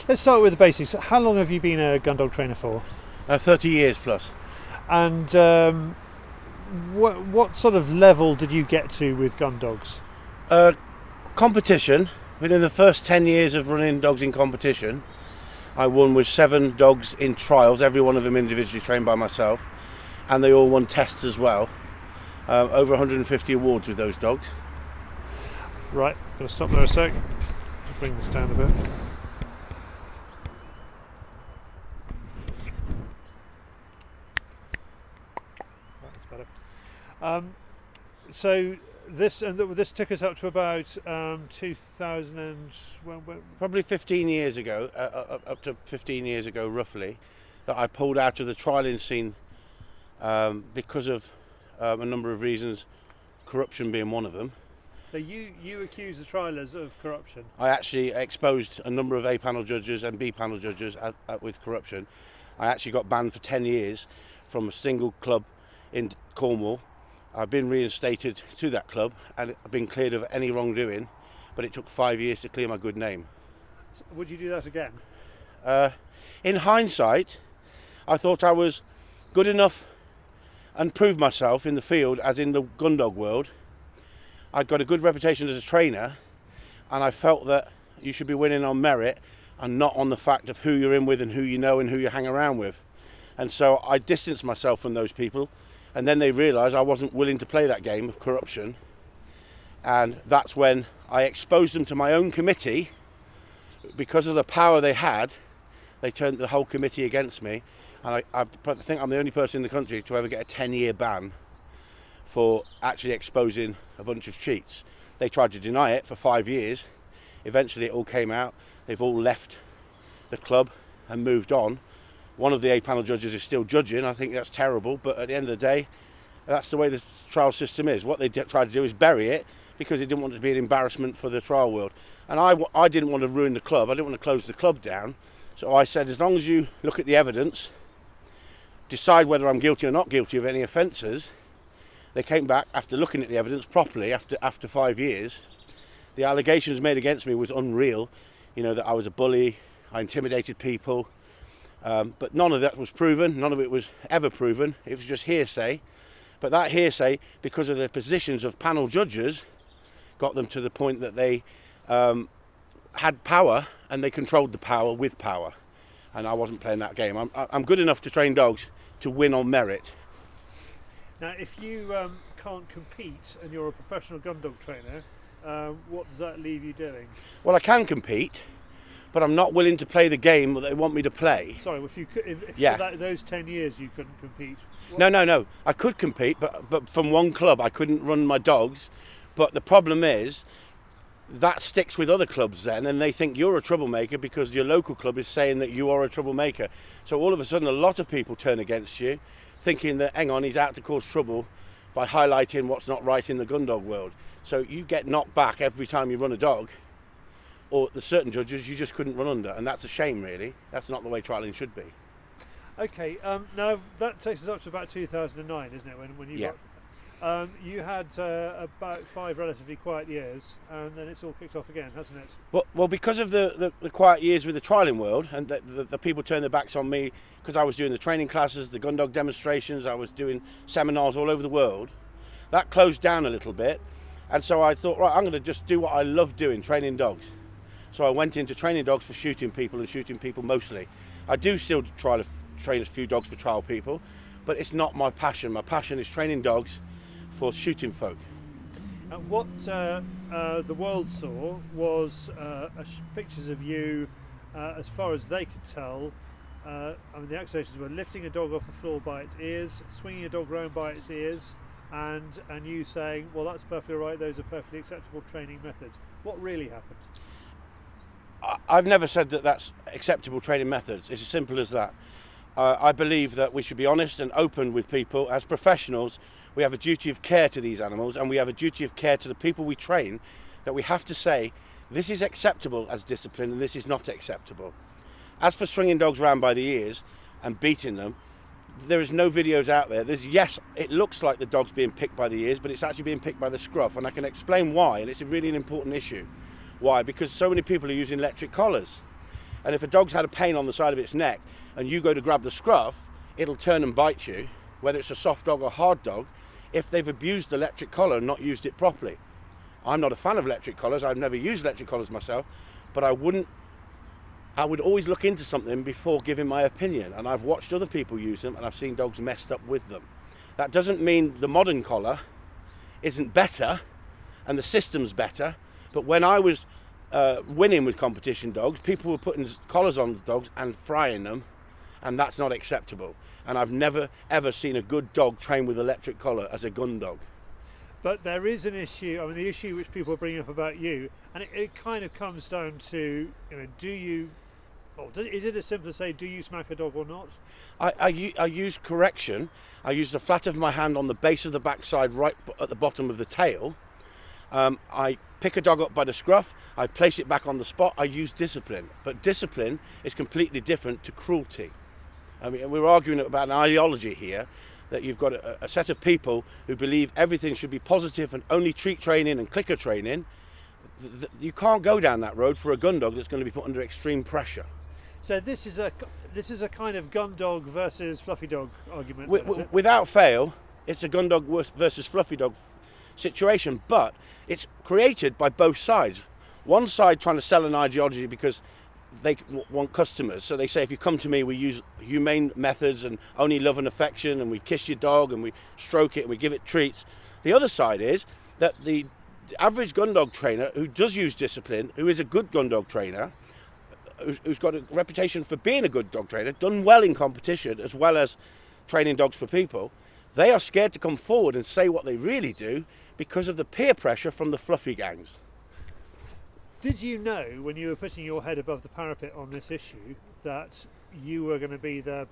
Let's start with the basics. How long have you been a Gundog trainer for? 30 years plus. And what sort of level did you get to with gun dogs? Competition. Within the first 10 years of running dogs in competition, I won with 7 dogs in trials, every one of them individually trained by myself, and they all won tests as well. Over 150 awards with those dogs. Right, going to stop there a sec. Bring this down a bit. That's better. So this took us up to about 2000 and probably 15 years ago, up to 15 years ago roughly, that I pulled out of the trialing scene because of a number of reasons, corruption being one of them. So you accuse the trialers of corruption? I actually exposed a number of A panel judges and B panel judges with corruption. I actually got banned for 10 years from a single club in Cornwall. I've been reinstated to that club and I've been cleared of any wrongdoing, but it took 5 years to clear my good name. So would you do that again? In hindsight, I thought I was good enough and proved myself in the field as in the Gundog world. I'd got a good reputation as a trainer, and I felt that you should be winning on merit and not on the fact of who you're in with and who you know and who you hang around with. And so I distanced myself from those people, and then they realised I wasn't willing to play that game of corruption, and that's when I exposed them to my own committee. Because of the power they had, they turned the whole committee against me, and I think I'm the only person in the country to ever get a 10-year ban for actually exposing a bunch of cheats. They tried to deny it for 5 years. Eventually it all came out. They've all left the club and moved on. One of the A panel judges is still judging. I think that's terrible, but at the end of the day, that's the way the trial system is. What they tried to do is bury it because they didn't want it to be an embarrassment for the trial world. And I didn't want to ruin the club. I didn't want to close the club down. So I said, as long as you look at the evidence, decide whether I'm guilty or not guilty of any offences. They came back after looking at the evidence properly after 5 years. The allegations made against me was unreal. You know, that I was a bully, I intimidated people. But none of that was proven. None of it was ever proven. It was just hearsay. But that hearsay, because of their positions of panel judges, got them to the point that they had power and they controlled the power with power. And I wasn't playing that game. I'm good enough to train dogs to win on merit. Now, if you can't compete and you're a professional Gundog trainer, what does that leave you doing? Well, I can compete, but I'm not willing to play the game that they want me to play. Sorry, if Yeah. for those 10 years you couldn't compete? No. I could compete, but from one club I couldn't run my dogs. But the problem is, that sticks with other clubs then, and they think you're a troublemaker because your local club is saying that you are a troublemaker. So all of a sudden a lot of people turn against you, thinking that, hang on, he's out to cause trouble by highlighting what's not right in the Gundog world. So you get knocked back every time you run a dog, or the certain judges you just couldn't run under, and that's a shame really. That's not the way trialling should be. Okay, now that takes us up to about 2009, isn't it, when you Yeah. got... you had about 5 relatively quiet years, and then it's all kicked off again, hasn't it? Well, because of the quiet years with the trialling world, and the people turned their backs on me, because I was doing the training classes, the Gundog demonstrations, I was doing seminars all over the world, that closed down a little bit. And so I thought, right, I'm going to just do what I love doing, training dogs. So I went into training dogs for shooting people, and shooting people mostly. I do still try to train a few dogs for trial people, but it's not my passion. My passion is training dogs for shooting folk. What the world saw was pictures of you, as far as they could tell. I mean, the accusations were lifting a dog off the floor by its ears, swinging a dog around by its ears, and you saying, well, that's perfectly right, those are perfectly acceptable training methods. What really happened? I've never said that that's acceptable training methods. It's as simple as that. I believe that we should be honest and open with people. As professionals, we have a duty of care to these animals, and we have a duty of care to the people we train, that we have to say, this is acceptable as discipline and this is not acceptable. As for swinging dogs around by the ears and beating them, there is no videos out there. Yes, it looks like the dog's being picked by the ears, but it's actually being picked by the scruff, and I can explain why, and it's a really important issue. Why? Because so many people are using electric collars. And if a dog's had a pain on the side of its neck and you go to grab the scruff, it'll turn and bite you, whether it's a soft dog or hard dog, if they've abused the electric collar and not used it properly. I'm not a fan of electric collars. I've never used electric collars myself, but I would always look into something before giving my opinion. And I've watched other people use them and I've seen dogs messed up with them. That doesn't mean the modern collar isn't better and the system's better, but when I was winning with competition dogs, people were putting collars on the dogs and frying them, and that's not acceptable. And I've never ever seen a good dog trained with electric collar as a gun dog. But there is an issue, I mean, the issue which people are bringing up about you, and it kind of comes down to, is it as simple as say, do you smack a dog or not? I use correction. I use the flat of my hand on the base of the backside, right at the bottom of the tail. I pick a dog up by the scruff, I place it back on the spot, I use discipline. But discipline is completely different to cruelty. I mean, we're arguing about an ideology here, that you've got a set of people who believe everything should be positive and only treat training and clicker training. You can't go down that road for a gun dog that's going to be put under extreme pressure. So this is a kind of gun dog versus fluffy dog argument. Without fail, it's a gun dog versus fluffy dog situation, but it's created by both sides. One side trying to sell an ideology because they want customers, so they say, if you come to me, we use humane methods and only love and affection, and we kiss your dog and we stroke it and we give it treats. The other side is that the average gun dog trainer who does use discipline, who is a good gun dog trainer, who's got a reputation for being a good dog trainer, done well in competition as well as training dogs for people, they are scared to come forward and say what they really do because of the peer pressure from the fluffy gangs. Did you know, when you were putting your head above the parapet on this issue, that you were going to be the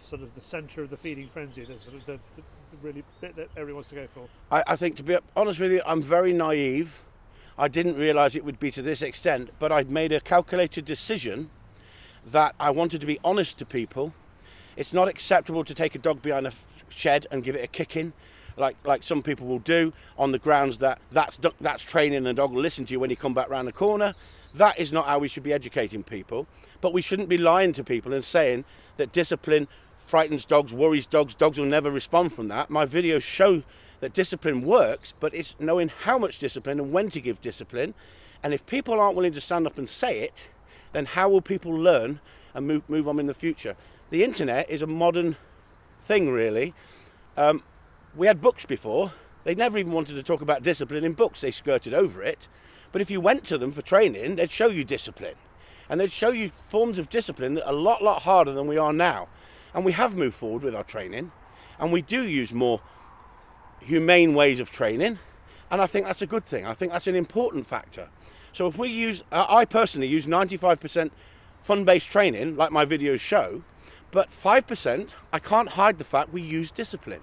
sort of the centre of the feeding frenzy, the sort of the really bit that everyone wants to go for? I think, to be honest with you, I'm very naive. I didn't realise it would be to this extent, but I'd made a calculated decision that I wanted to be honest to people. It's not acceptable to take a dog behind a shed and give it a kicking, like some people will do, on the grounds that that's training and the dog will listen to you when you come back round the corner. That is not how we should be educating people. But we shouldn't be lying to people and saying that discipline frightens dogs, worries dogs, dogs will never respond from that. My videos show that discipline works, but it's knowing how much discipline and when to give discipline. And if people aren't willing to stand up and say it, then how will people learn and move on in the future? The internet is a modern thing, really. We had books before. They never even wanted to talk about discipline in books. They skirted over it. But if you went to them for training, they'd show you discipline. And they'd show you forms of discipline that are a lot harder than we are now. And we have moved forward with our training. And we do use more humane ways of training. And I think that's a good thing. I think that's an important factor. So if we use, I personally use 95% fun-based training, like my videos show, but 5%, I can't hide the fact we use discipline.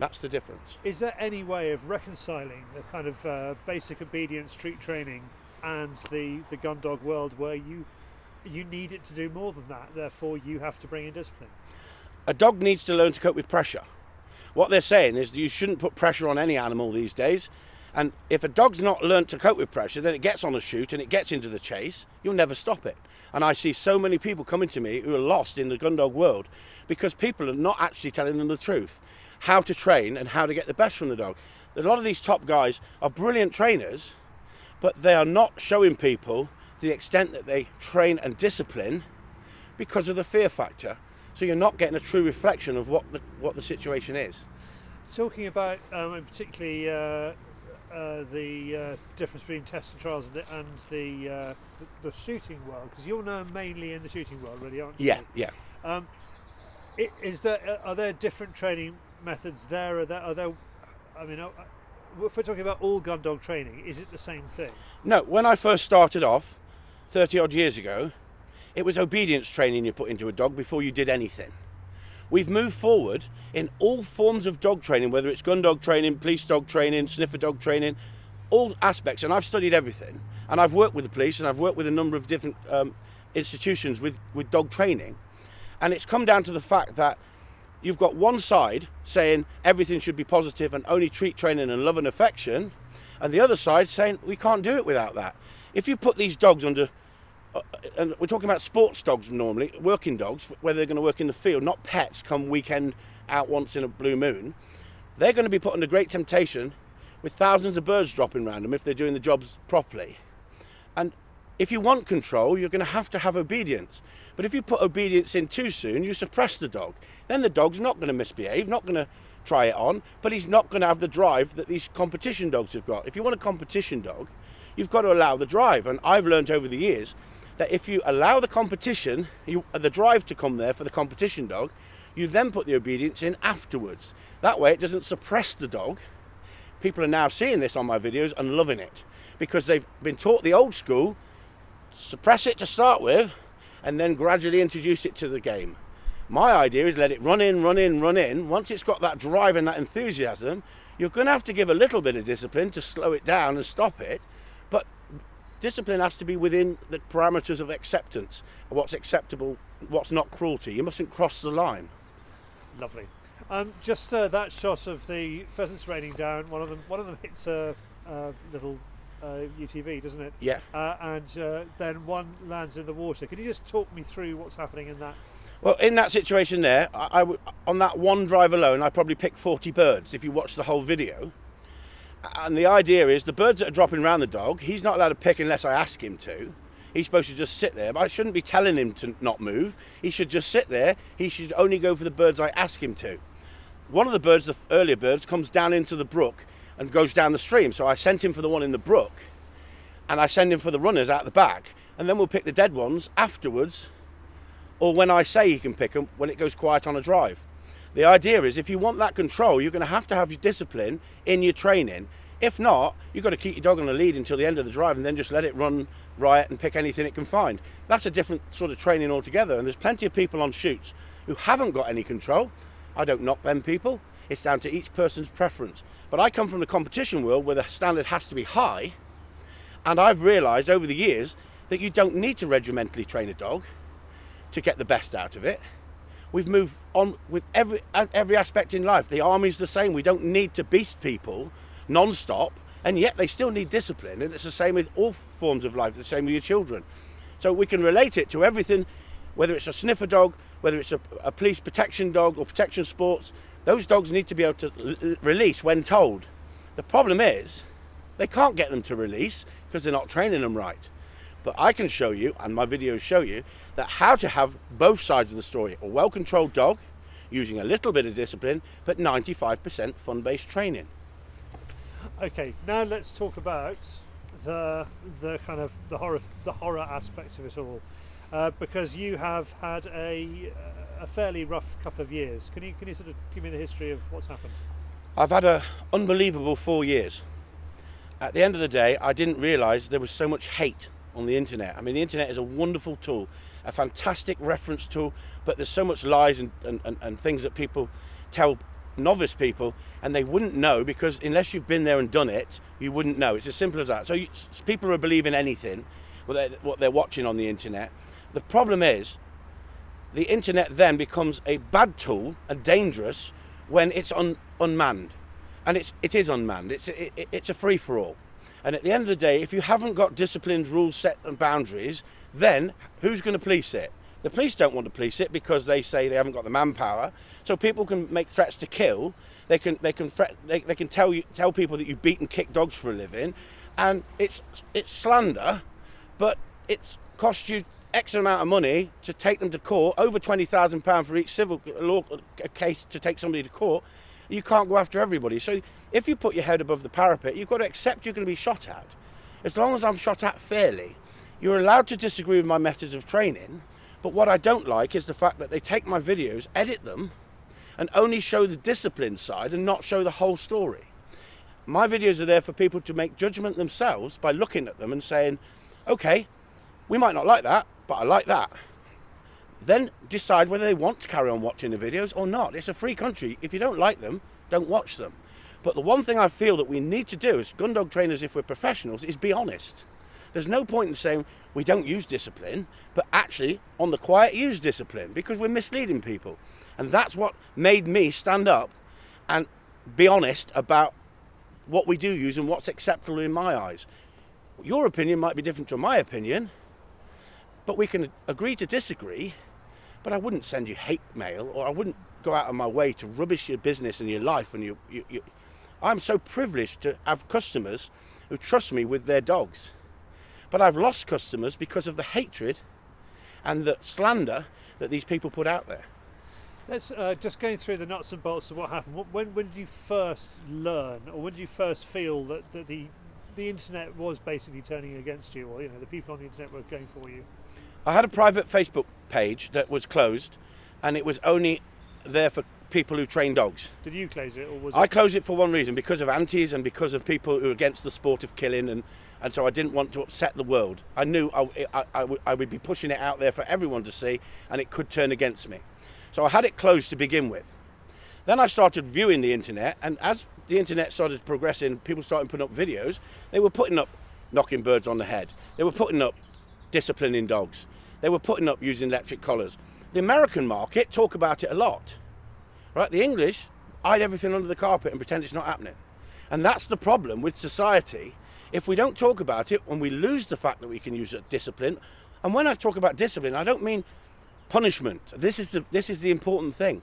That's the difference. Is there any way of reconciling the kind of basic obedience street training and the gun dog world where you need it to do more than that, therefore you have to bring in discipline? A dog needs to learn to cope with pressure. What they're saying is you shouldn't put pressure on any animal these days, and if a dog's not learned to cope with pressure, then it gets on a shoot and it gets into the chase, you'll never stop it. And I see so many people coming to me who are lost in the gun dog world because people are not actually telling them the truth, how to train and how to get the best from the dog. A lot of these top guys are brilliant trainers, but they are not showing people the extent that they train and discipline because of the fear factor. So you're not getting a true reflection of what the situation is. Talking about particularly the difference between tests and trials and the shooting world, because you're now mainly in the shooting world, really, aren't you? Yeah. Are there different training methods there? Are there? I mean, if we're talking about all gun dog training, is it the same thing? No. When I first started off, 30 odd years ago, it was obedience training you put into a dog before you did anything. We've moved forward in all forms of dog training, whether it's gun dog training, police dog training, sniffer dog training, all aspects. And I've studied everything. And I've worked with the police and I've worked with a number of different institutions with dog training. And it's come down to the fact that you've got one side saying everything should be positive and only treat training and love and affection, and the other side saying we can't do it without that. If you put these dogs under and we're talking about sports dogs normally, working dogs, whether they're going to work in the field, not pets come weekend out once in a blue moon. They're going to be put under great temptation with thousands of birds dropping around them if they're doing the jobs properly. And if you want control, you're going to have obedience. But if you put obedience in too soon, you suppress the dog. Then the dog's not going to misbehave, not going to try it on, but he's not going to have the drive that these competition dogs have got. If you want a competition dog, you've got to allow the drive. And I've learned over the years that if you allow the competition, the drive to come there for the competition dog, you then put the obedience in afterwards. That way it doesn't suppress the dog. People are now seeing this on my videos and loving it because they've been taught the old school, suppress it to start with and then gradually introduce it to the game. My idea is let it run in, run in, run in. Once it's got that drive and that enthusiasm, you're going to have to give a little bit of discipline to slow it down and stop it, but discipline has to be within the parameters of acceptance, what's acceptable, what's not cruelty. You mustn't cross the line. Lovely. Just that shot of the pheasants raining down. One of them hits a little UTV, doesn't it? Yeah. And then one lands in the water. Can you just talk me through what's happening in that? Well, in that situation there, I would, on that one drive alone, I probably picked 40 birds if you watch the whole video. And the idea is the birds that are dropping around the dog, he's not allowed to pick unless I ask him to. He's supposed to just sit there, but I shouldn't be telling him to not move. He should just sit there. He should only go for the birds I ask him to. One of the birds, the earlier birds, comes down into the brook and goes down the stream. So I sent him for the one in the brook and I send him for the runners out the back. And then we'll pick the dead ones afterwards, or when I say he can pick them, when it goes quiet on a drive. The idea is if you want that control, you're going to have your discipline in your training. If not, you've got to keep your dog on a lead until the end of the drive and then just let it run riot and pick anything it can find. That's a different sort of training altogether. And there's plenty of people on shoots who haven't got any control. I don't knock them people. It's down to each person's preference. But I come from the competition world where the standard has to be high. And I've realised over the years that you don't need to regimentally train a dog to get the best out of it. We've moved on with every aspect in life. The army's the same. We don't need to beast people non-stop, and yet they still need discipline. And it's the same with all forms of life, the same with your children. So we can relate it to everything, whether it's a sniffer dog, whether it's a police protection dog or protection sports. Those dogs need to be able to release when told. The problem is they can't get them to release because they're not training them right. But I can show you, and my videos show you, that how to have both sides of the story. A well-controlled dog using a little bit of discipline, but 95% fun-based training. Okay, now let's talk about the kind of the horror aspect of it all, because you have had a fairly rough couple of years. Can you sort of give me the history of what's happened? I've had an unbelievable 4 years. At the end of the day, I didn't realise there was so much hate on the internet. I mean, the internet is a wonderful tool, a fantastic reference tool, but there's so much lies and things that people tell novice people, and they wouldn't know, because unless you've been there and done it, you wouldn't know. It's as simple as that. So people are believing anything, what they're watching on the internet. The problem is, the internet then becomes a bad tool and dangerous when it's unmanned. And it is unmanned. It's a free-for-all. And at the end of the day, if you haven't got disciplines, rules set and boundaries, then who's going to police it? The police don't want to police it because they say they haven't got the manpower. So people can make threats to kill. They can tell people that you beat and kick dogs for a living, and it's slander, but it's cost you X amount of money to take them to court, over £20,000 for each civil law case to take somebody to court. You can't go after everybody. So if you put your head above the parapet, you've got to accept you're going to be shot at. As long as I'm shot at fairly, you're allowed to disagree with my methods of training. But what I don't like is the fact that they take my videos, edit them, and only show the discipline side and not show the whole story. My videos are there for people to make judgment themselves by looking at them and saying, okay, we might not like that, but I like that. Then decide whether they want to carry on watching the videos or not. It's a free country. If you don't like them, don't watch them. But the one thing I feel that we need to do as gun dog trainers, if we're professionals, is be honest. There's no point in saying we don't use discipline, but actually, on the quiet, use discipline, because we're misleading people. And that's what made me stand up and be honest about what we do use and what's acceptable in my eyes. Your opinion might be different to my opinion, but we can agree to disagree. But I wouldn't send you hate mail, or I wouldn't go out of my way to rubbish your business and your life. And I'm so privileged to have customers who trust me with their dogs. But I've lost customers because of the hatred and the slander that these people put out there. Let's just going through the nuts and bolts of what happened. When did you first learn, or when did you first feel that the internet was basically turning against you, or the people on the internet were going for you? I had a private Facebook page that was closed, and it was only there for people who train dogs. Did you close it, or was I closed it for one reason, because of antis and because of people who are against the sport of killing, and so I didn't want to upset the world. I knew I would be pushing it out there for everyone to see, and it could turn against me. So I had it closed to begin with. Then I started viewing the internet, and as the internet started progressing, people started putting up videos. They were putting up knocking birds on the head. They were putting up disciplining dogs. They were putting up using electric collars. The American market talk about it a lot, right? The English hide everything under the carpet and pretend it's not happening. And that's the problem with society. If we don't talk about it, when we lose the fact that we can use discipline, and when I talk about discipline, I don't mean punishment. This is the important thing.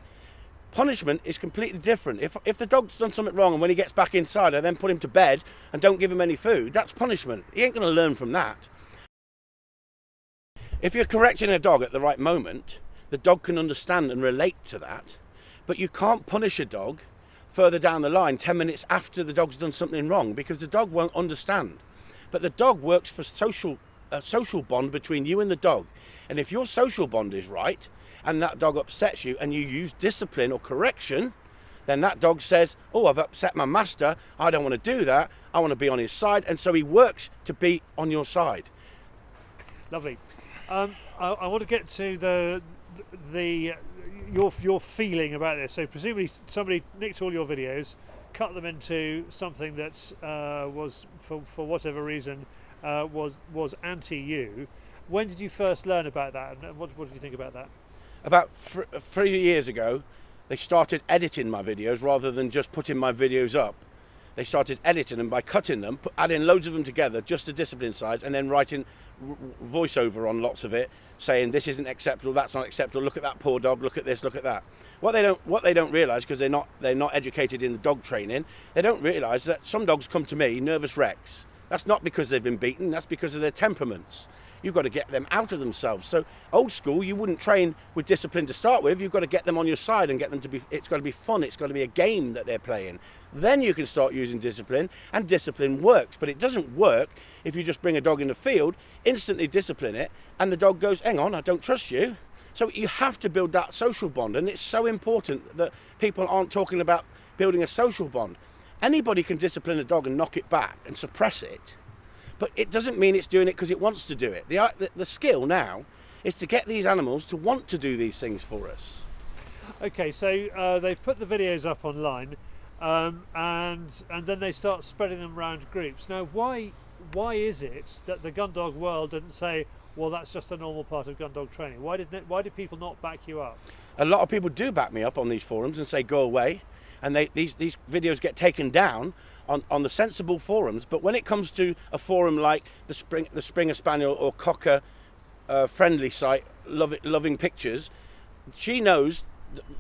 Punishment is completely different. If the dog's done something wrong and when he gets back inside, I then put him to bed and don't give him any food, that's punishment. He ain't going to learn from that. If you're correcting a dog at the right moment, the dog can understand and relate to that, but you can't punish a dog further down the line 10 minutes after the dog's done something wrong, because the dog won't understand. But the dog works for a social bond between you and the dog. And if your social bond is right and that dog upsets you and you use discipline or correction, then that dog says, oh, I've upset my master, I don't want to do that, I want to be on his side, and so he works to be on your side. Lovely. I want to get to your feeling about this. So presumably somebody nicked all your videos, cut them into something that was, for whatever reason, was anti-you. When did you first learn about that, and what did you think about that? About 3 years ago, they started editing my videos rather than just putting my videos up. They started editing them by cutting them, adding loads of them together, just the discipline sides, and then writing voiceover on lots of it, saying this isn't acceptable, that's not acceptable, look at that poor dog, look at this, look at that. What they don't realise, because they're not educated in the dog training, they don't realise that some dogs come to me nervous wrecks. That's not because they've been beaten, that's because of their temperaments. You've got to get them out of themselves. So old school, you wouldn't train with discipline to start with. You've got to get them on your side and get them to be, it's got to be fun. It's got to be a game that they're playing. Then you can start using discipline, and discipline works. But it doesn't work if you just bring a dog in the field, instantly discipline it, and the dog goes, hang on, I don't trust you. So you have to build that social bond. And it's so important that people aren't talking about building a social bond. Anybody can discipline a dog and knock it back and suppress it. But it doesn't mean it's doing it because it wants to do it. The skill now is to get these animals to want to do these things for us. Okay, so they've put the videos up online, and then they start spreading them around groups. Now, why is it that the Gundog world didn't say, well, that's just a normal part of Gundog training? Why did people not back you up? A lot of people do back me up on these forums and say go away, and these videos get taken down on the sensible forums. But when it comes to a forum like the Springer Spaniel or Cocker friendly site, Loving Pictures, she knows,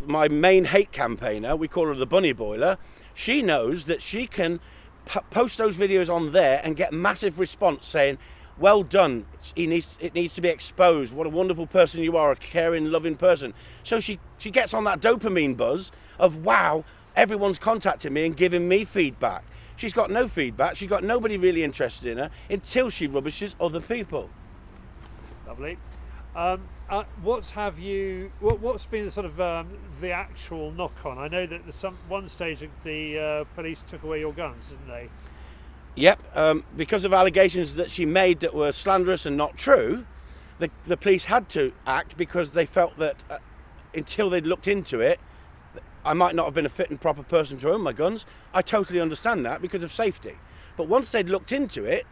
my main hate campaigner, we call her the bunny boiler, she knows that she can post those videos on there and get massive response saying, well done, it needs to be exposed, what a wonderful person you are, a caring, loving person. So she gets on that dopamine buzz of, wow, everyone's contacting me and giving me feedback. She's got no feedback, she's got nobody really interested in her until she rubbishes other people. Lovely. What's been the sort of the actual knock-on? I know that one stage the police took away your guns, didn't they? Yep, because of allegations that she made that were slanderous and not true, the police had to act because they felt that until they'd looked into it, I might not have been a fit and proper person to own my guns. I totally understand that because of safety. But once they'd looked into it,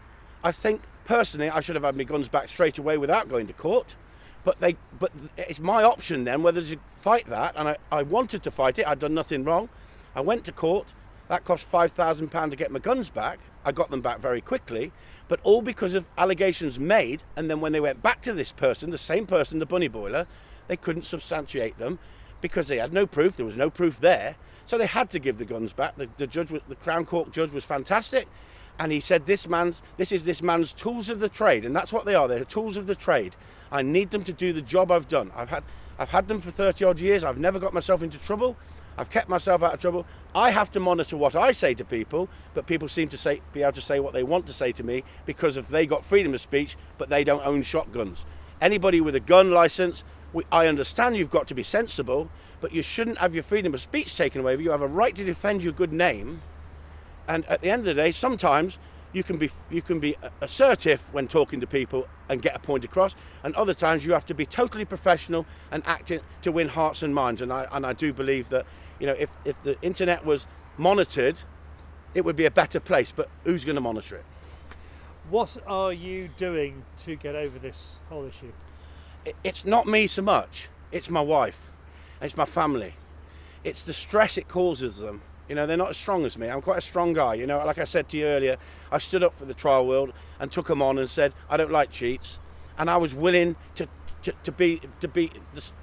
I think personally I should have had my guns back straight away without going to court. But it's my option then whether to fight that, and I wanted to fight it. I'd done nothing wrong. I went to court. That cost £5,000 to get my guns back. I got them back very quickly, but all because of allegations made, and then when they went back to this person, the same person, the bunny boiler, they couldn't substantiate them because they had no proof. There was no proof there, so they had to give the guns back. The judge, the Crown Court judge, was fantastic, and he said, this is this man's tools of the trade, and that's what they are. They're tools of the trade. I need them to do the job I've done. I've had them for 30 odd years. I've never got myself into trouble. I've kept myself out of trouble. I have to monitor what I say to people, but people seem to be able to say what they want to say to me because they got freedom of speech, but they don't own shotguns. Anybody with a gun license, I understand you've got to be sensible, but you shouldn't have your freedom of speech taken away. You have a right to defend your good name, and at the end of the day, sometimes you can be assertive when talking to people and get a point across, and other times you have to be totally professional and acting to win hearts and minds. And I do believe that, you know, if the internet was monitored, it would be a better place. But who's going to monitor it? What are you doing to get over this whole issue? It's not me so much. It's my wife. It's my family. It's the stress it causes them. You know, they're not as strong as me. I'm quite a strong guy. You know, like I said to you earlier, I stood up for the trial world and took them on and said, I don't like cheats. And I was willing to be,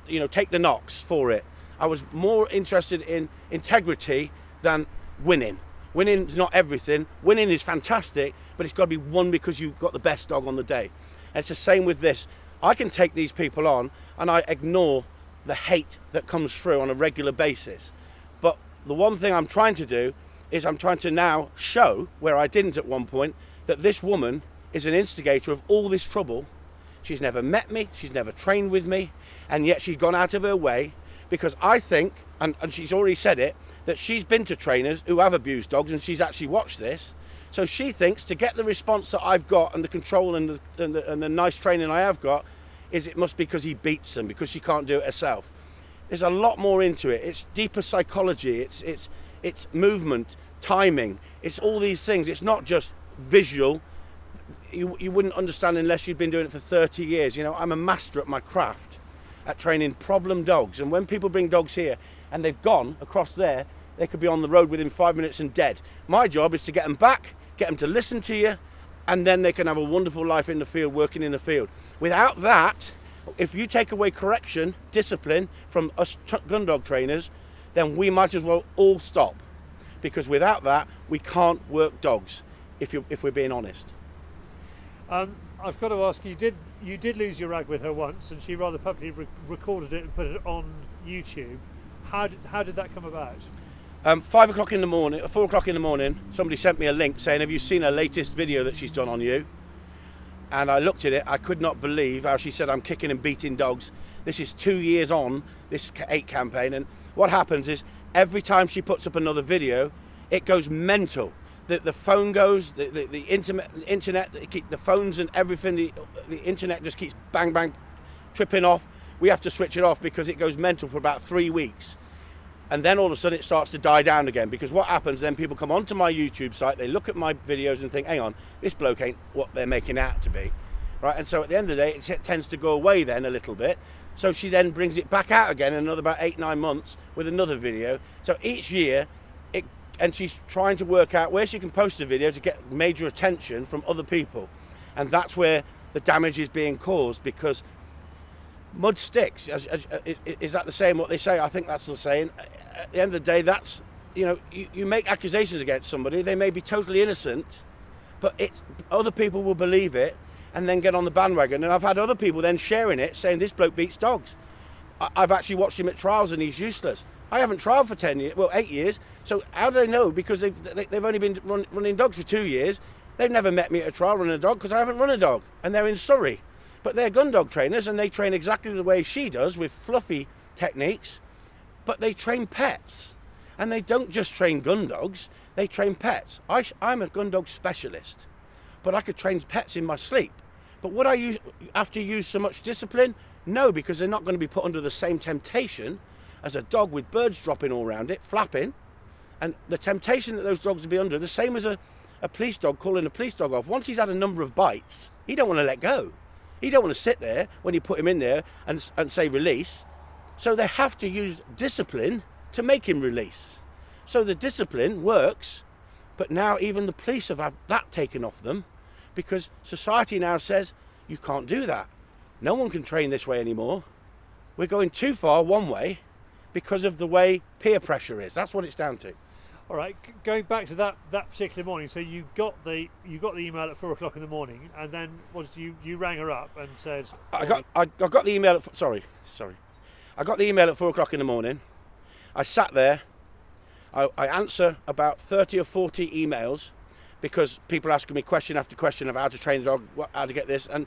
you know, take the knocks for it. I was more interested in integrity than winning. Winning's not everything. Winning is fantastic, but it's got to be won because you've got the best dog on the day. And it's the same with this. I can take these people on and I ignore the hate that comes through on a regular basis. But the one thing I'm trying to do is I'm trying to now show, where I didn't at one point, that this woman is an instigator of all this trouble. She's never met me, she's never trained with me, and yet she's gone out of her way, because I think, and she's already said it, that she's been to trainers who have abused dogs, and she's actually watched this. So she thinks to get the response that I've got and the control and the nice training I have got, is it must be because he beats them, because she can't do it herself. There's a lot more into it. It's deeper psychology. It's movement, timing. It's all these things. It's not just visual. You wouldn't understand unless you'd been doing it for 30 years. You know, I'm a master at my craft, at training problem dogs. And when people bring dogs here and they've gone across there, they could be on the road within 5 minutes and dead. My job is to get them back, get them to listen to you, and then they can have a wonderful life in the field, working in the field. Without that, if you take away correction, discipline from us gun dog trainers, then we might as well all stop, because without that we can't work dogs. If we're being honest. I've got to ask, you did lose your rag with her once, and she rather publicly recorded it and put it on YouTube. How did that come about? 5 o'clock in the morning, 4 o'clock in the morning, somebody sent me a link saying, have you seen her latest video that she's done on you? And I looked at it. I could not believe how she said I'm kicking and beating dogs. This is 2 years on this 8 campaign, and what happens is every time she puts up another video, it goes mental. The phone goes, the internet, the phones and everything, the internet just keeps bang bang tripping off. We have to switch it off because it goes mental for about 3 weeks. And then all of a sudden it starts to die down again, because what happens then, people come onto my YouTube site, they look at my videos and think, hang on, this bloke ain't what they're making out to be, right? And so at the end of the day, it tends to go away then a little bit. So she then brings it back out again in another about 8-9 months with another video. So each year, and she's trying to work out where she can post a video to get major attention from other people. And that's where the damage is being caused, because mud sticks. Is that the same what they say? I think that's the saying. At the end of the day, that's, you know, you make accusations against somebody, they may be totally innocent, but other people will believe it and then get on the bandwagon. And I've had other people then sharing it, saying this bloke beats dogs. I've actually watched him at trials and he's useless. I haven't trialed for 10 years, well 8 years, so how do they know? Because they've only been running dogs for 2 years. They've never met me at a trial running a dog, because I haven't run a dog, and they're in Surrey. But they're gun dog trainers, and they train exactly the way she does, with fluffy techniques, but they train pets. And they don't just train gun dogs, they train pets. I'm a gun dog specialist, but I could train pets in my sleep. But would I have to use so much discipline? No, because they're not going to be put under the same temptation as a dog with birds dropping all around it, flapping. And the temptation that those dogs will be under, the same as a police dog calling a police dog off. Once he's had a number of bites, he don't want to let go. He don't want to sit there when you put him in there and say release. So they have to use discipline to make him release. So the discipline works But now even the police have had that taken off them, because society now says you can't do that. No one can train this way anymore. We're going too far one way because of the way peer pressure is. That's what it's down to. All right, going back to that particular morning. So you got the email at 4 o'clock in the morning, and then you rang her up and said, I got the email at sorry. I got the email at 4 o'clock in the morning. I sat there. I answer about 30 or 40 emails because people asking me question after question of how to train a dog, how to get this, and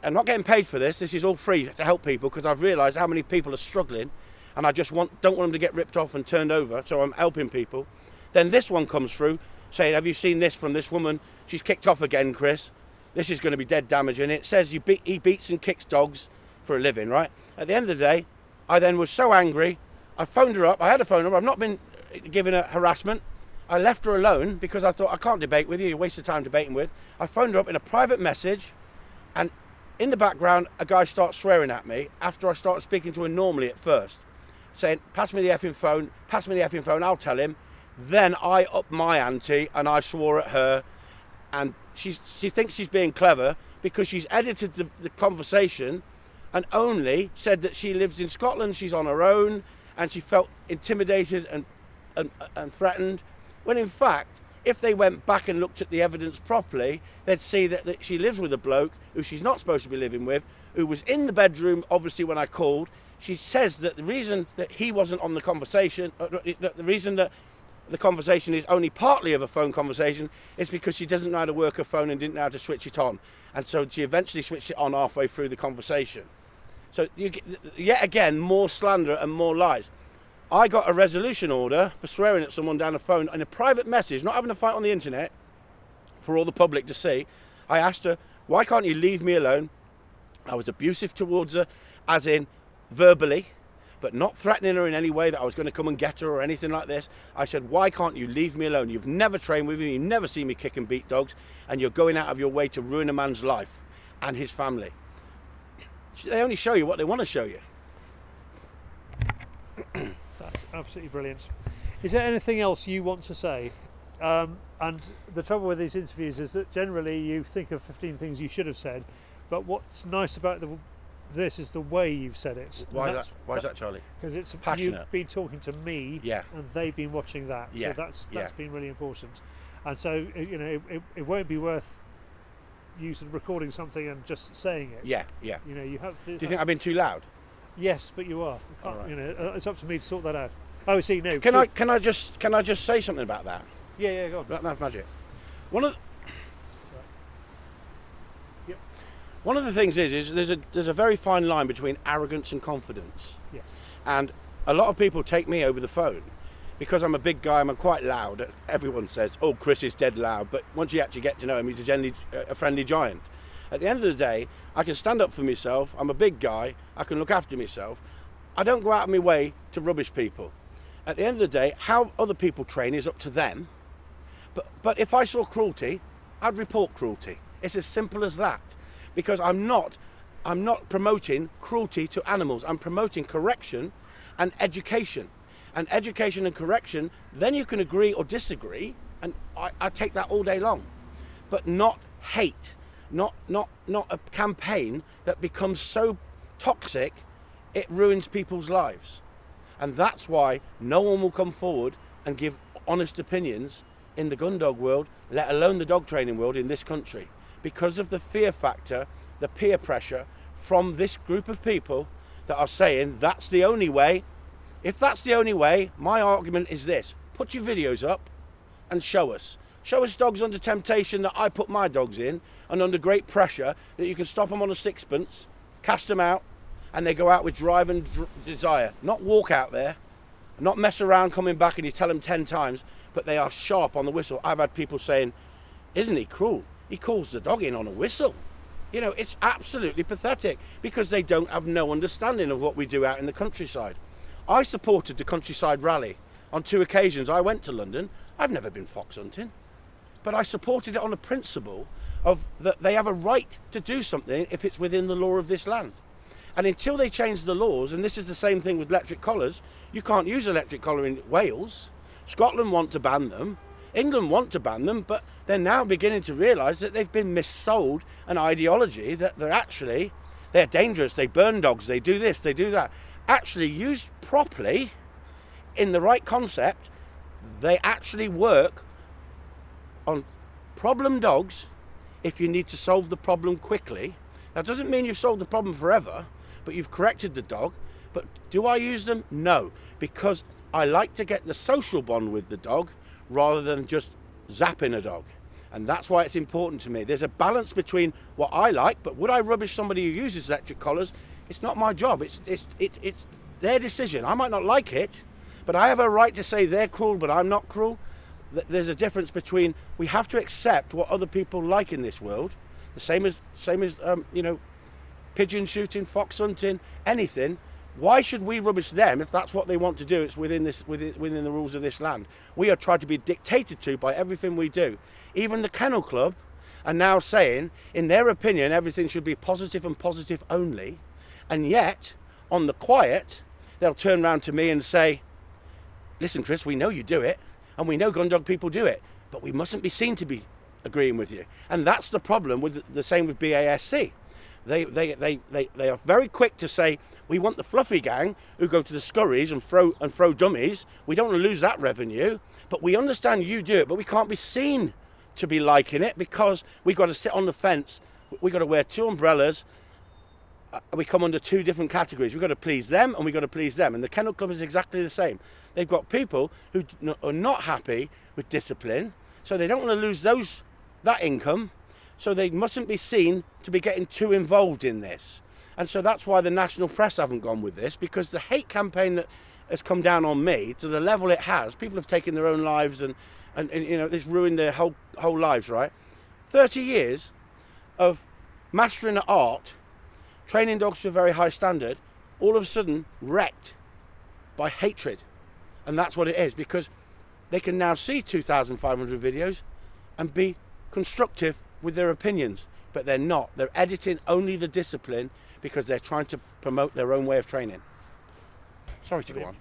I'm not getting paid for this. This is all free to help people because I've realised how many people are struggling, and I just don't want them to get ripped off and turned over. So I'm helping people. Then this one comes through saying, "Have you seen this from this woman? She's kicked off again, Chris. This is going to be dead damaging." It says he beats and kicks dogs for a living, right? At the end of the day, I then was so angry. I phoned her up. I had a phone number. I've not been giving her harassment. I left her alone because I thought, I can't debate with you. You're wasting time debating with. I phoned her up in a private message, and in the background, a guy starts swearing at me after I started speaking to her normally at first, saying, pass me the effing phone, I'll tell him. Then I upped my ante and I swore at her, and she thinks she's being clever because she's edited the conversation and only said that she lives in Scotland, she's on her own, and she felt intimidated and threatened, when in fact, if they went back and looked at the evidence properly, they'd see that she lives with a bloke who she's not supposed to be living with, who was in the bedroom, obviously, when I called. She says that the reason that he wasn't on the conversation, the reason that the conversation is only partly of a phone conversation is because she doesn't know how to work her phone and didn't know how to switch it on. And so she eventually switched it on halfway through the conversation. So you get, yet again, more slander and more lies. I got a resolution order for swearing at someone down the phone in a private message, not having a fight on the internet for all the public to see. I asked her, why can't you leave me alone? I was abusive towards her, as in verbally, but not threatening her in any way that I was going to come and get her or anything like this. I said, why can't you leave me alone? You've never trained with me, you've never seen me kick and beat dogs, and you're going out of your way to ruin a man's life and his family. They only show you what they want to show you. That's absolutely brilliant. Is there anything else you want to say? And the trouble with these interviews is that generally you think of 15 things you should have said, but what's nice about this is the way you've said it. Why is that, Charlie? Because it's passionate. You've been talking to me, yeah, and they've been watching that. Yeah. So that's been really important. And so it won't be worth you sort of recording something and just saying it. Yeah. You have. Do you think I've been too loud? Yes, but you are. You can't, right. It's up to me to sort that out. Oh, see, no. Can I just say something about that? Yeah, go on. That's magic. One of the things is there's a very fine line between arrogance and confidence. Yes. And a lot of people take me over the phone because I'm a big guy. I'm quite loud. Everyone says, "Oh, Chris is dead loud," but once you actually get to know him, he's generally a friendly giant. At the end of the day, I can stand up for myself. I'm a big guy. I can look after myself. I don't go out of my way to rubbish people. At the end of the day, how other people train is up to them. But if I saw cruelty, I'd report cruelty. It's as simple as that. Because I'm not promoting cruelty to animals. I'm promoting correction and education. And education and correction, then you can agree or disagree, and I take that all day long. But not hate. Not a campaign that becomes so toxic it ruins people's lives. And that's why no one will come forward and give honest opinions in the Gundog world, let alone the dog training world in this country, because of the fear factor, the peer pressure from this group of people that are saying that's the only way. If that's the only way, my argument is this: put your videos up and show us. Show us dogs under temptation that I put my dogs in, and under great pressure that you can stop them on a sixpence, cast them out, and they go out with drive and desire. Not walk out there, not mess around coming back and you tell them 10 times, but they are sharp on the whistle. I've had people saying, isn't he cruel? He calls the dog in on a whistle. You know, it's absolutely pathetic because they don't have no understanding of what we do out in the countryside. I supported the countryside rally on 2 occasions. I went to London. I've never been fox hunting, but I supported it on the principle of that they have a right to do something if it's within the law of this land. And until they change the laws, and this is the same thing with electric collars, you can't use electric collar in Wales. Scotland want to ban them. England want to ban them, but they're now beginning to realise that they've been missold an ideology that they're dangerous, they burn dogs, they do this, they do that. Actually, used properly, in the right concept, they actually work on problem dogs if you need to solve the problem quickly. That doesn't mean you've solved the problem forever, but you've corrected the dog. But do I use them? No, because I like to get the social bond with the dog rather than just zapping a dog. And that's why it's important to me. There's a balance between what I like, but would I rubbish somebody who uses electric collars? It's not my job. It's their decision. I might not like it, but I have a right to say they're cruel, but I'm not cruel. There's a difference between, we have to accept what other people like in this world. The same as pigeon shooting, fox hunting, anything. Why should we rubbish them if that's what they want to do? It's within the rules of this land. We are trying to be dictated to by everything we do. Even the Kennel Club are now saying, in their opinion, everything should be positive and positive only. And yet, on the quiet, they'll turn around to me and say, listen, Chris, we know you do it, and we know Gundog people do it, but we mustn't be seen to be agreeing with you. And that's the problem with the same with BASC. They are very quick to say, we want the fluffy gang who go to the scurries and throw dummies. We don't want to lose that revenue, but we understand you do it, but we can't be seen to be liking it because we've got to sit on the fence. We've got to wear 2 umbrellas. We come under 2 different categories. We've got to please them and we've got to please them. And the Kennel Club is exactly the same. They've got people who are not happy with discipline, so they don't want to lose that income, so they mustn't be seen to be getting too involved in this. And so that's why the national press haven't gone with this, because the hate campaign that has come down on me to the level it has, people have taken their own lives and it's ruined their whole lives, right? 30 years of mastering an art, training dogs to a very high standard, all of a sudden wrecked by hatred. And that's what it is, because they can now see 2,500 videos and be constructive with their opinions, but they're not. They're editing only the discipline because they're trying to promote their own way of training. Sorry to go on.